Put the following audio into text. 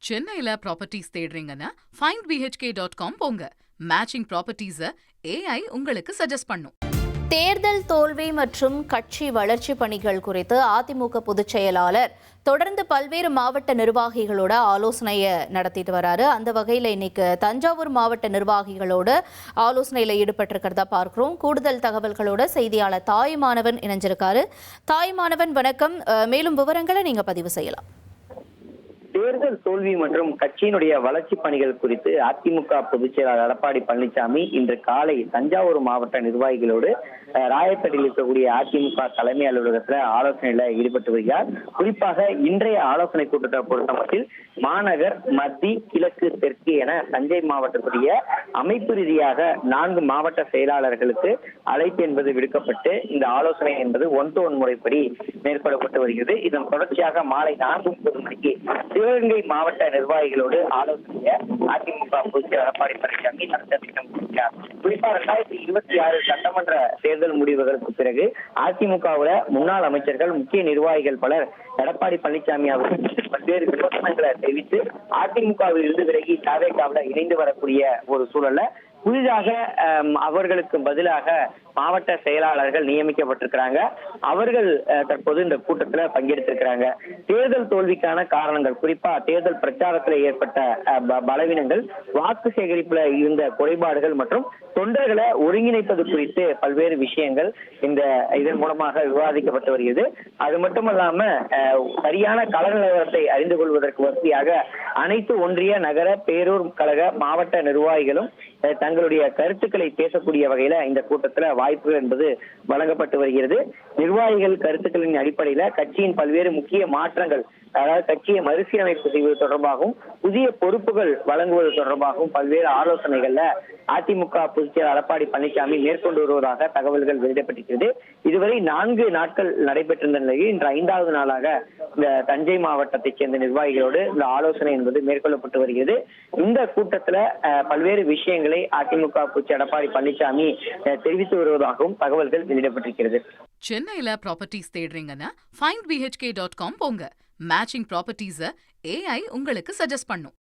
சென்னையில properties தேடுறீங்கன்னா findbhk.com போங்க. Matching ப்ராப்பர்ட்டிஸை AI உங்களுக்கு சஜஸ்ட் பண்ணும். தேர்தல் தோல்வி மற்றும் கட்சி வளர்ச்சி பணிகள் குறித்து அதிமுக பொதுச் செயலாளர் தொடர்ந்து பல்வேறு மாவட்ட நிர்வாகிகளோட ஆலோசனையை நடத்திட்டு வராரு. அந்த வகையில் இன்னைக்கு தஞ்சாவூர் மாவட்ட நிர்வாகிகளோட ஆலோசனையில் ஈடுபட்டிருக்கிறதா பார்க்கிறோம். கூடுதல் தகவல்களோட செய்தியாளர் தாயுமானவன் இணைஞ்சிருக்காரு. தாயுமானவன் வணக்கம். மேலும் விவரங்களை நீங்க பதிவு செய்யலாம். தேர்தல் தோல்வி மற்றும் கட்சியினுடைய வளர்ச்சி பணிகள் குறித்து அதிமுக பொதுச் செயலாளர் எடப்பாடி பழனிசாமி இன்று காலை தஞ்சாவூர் மாவட்ட நிர்வாகிகளோடு ராயப்பேட்டையில் இருக்கக்கூடிய அதிமுக தலைமை அலுவலகத்துல ஆலோசனையில ஈடுபட்டு வருகிறார். குறிப்பாக இன்றைய ஆலோசனை கூட்டத்தை பொறுத்தமட்டில் மாநகர், மத்திய, கிழக்கு, தெற்கு என தஞ்சை மாவட்டத்துடைய அமைப்பு ரீதியாக 4 மாவட்ட செயலாளர்களுக்கு அழைப்பு என்பது விடுக்கப்பட்டு இந்த ஆலோசனை என்பது 1-to-1 முறைப்படி மேற்கொள்ளப்பட்டு வருகிறது. இதன் தொடர்ச்சியாக மாலை 4:30 மணிக்கு சிவகங்கை மாவட்ட நிர்வாகிகளோடு ஆலோசனையை அதிமுக பொதுச் செயலாளர் எடப்பாடி பழனிசாமி நடத்த திட்டம் கொடுக்கிறார். குறிப்பா 2026 சட்டமன்ற தேர்தல் முடிவுகளுக்கு பிறகு அதிமுகவுல முன்னாள் அமைச்சர்கள், முக்கிய நிர்வாகிகள் பலர் எடப்பாடி பழனிசாமி அவர்கள் பல்வேறு விமர்சனங்களை தெரிவித்து அதிமுகவில் இருந்து விலகி தவேகாவுல இணைந்து வரக்கூடிய ஒரு சூழல்ல புதிதாக அவர்களுக்கு பதிலாக மாவட்ட செயலாளர்கள் நியமிக்கப்பட்டிருக்கிறாங்க. அவர்கள் தற்போது இந்த கூட்டத்துல பங்கெடுத்திருக்கிறாங்க. தேர்தல் தோல்விக்கான காரணங்கள், குறிப்பா தேர்தல் பிரச்சாரத்துல ஏற்பட்ட பலவீனங்கள், வாக்கு சேகரிப்புல இருந்த குறைபாடுகள் மற்றும் தொண்டர்களை ஒருங்கிணைப்பது குறித்து பல்வேறு விஷயங்கள் இதன் மூலமாக விவாதிக்கப்பட்டு வருகிறது. அது மட்டுமல்லாம சரியான கள நிலவரத்தை அறிந்து கொள்வதற்கு வசதியாக அனைத்து ஒன்றிய, நகர, பேரூர் கழக மாவட்ட நிர்வாகிகளும் தங்களுடைய கருத்துக்களை பேசக்கூடிய வகையில இந்த கூட்டத்துல வாய்ப்புகள் என்பது வழங்கப்பட்டு வருகிறது. நிர்வாகிகள் கருத்துக்களின் அடிப்படையில கட்சியின் பல்வேறு முக்கிய மாற்றங்கள், அதாவது கட்சியை மறுசீரமைப்பு செய்வது தொடர்பாகவும் புதிய பொறுப்புகள் வழங்குவது தொடர்பாகவும் பல்வேறு ஆலோசனைகள்ல அதிமுக பொதுச் செயலாளர் எடப்பாடி பழனிசாமி மேற்கொண்டு வருவதாக தகவல்கள் வெளியிடப்பட்டிருக்கிறது. இதுவரை 4 நாட்கள் நடைபெற்றிருந்த நிலையில் இன்று 5வது நாளாக இந்த தஞ்சை மாவட்டத்தைச் சேர்ந்த நிர்வாகிகளோடு இந்த ஆலோசனை என்பது மேற்கொள்ளப்பட்டு வருகிறது. இந்த கூட்டத்துல பல்வேறு விஷயங்களை அதிமுக பொதுச் செயலாளர் எடப்பாடி பழனிசாமி தெரிவித்து வருவதாகவும் தகவல்கள் வெளியிடப்பட்டிருக்கிறது. சென்னையில ப்ராப்பர்ட்டிஸ் தேடுறீங்கன்னா findbhk.com போங்க. மேட்சிங் ப்ராப்பர்ட்டிஸை AI உங்களுக்கு சஜஸ்ட் பண்ணும்.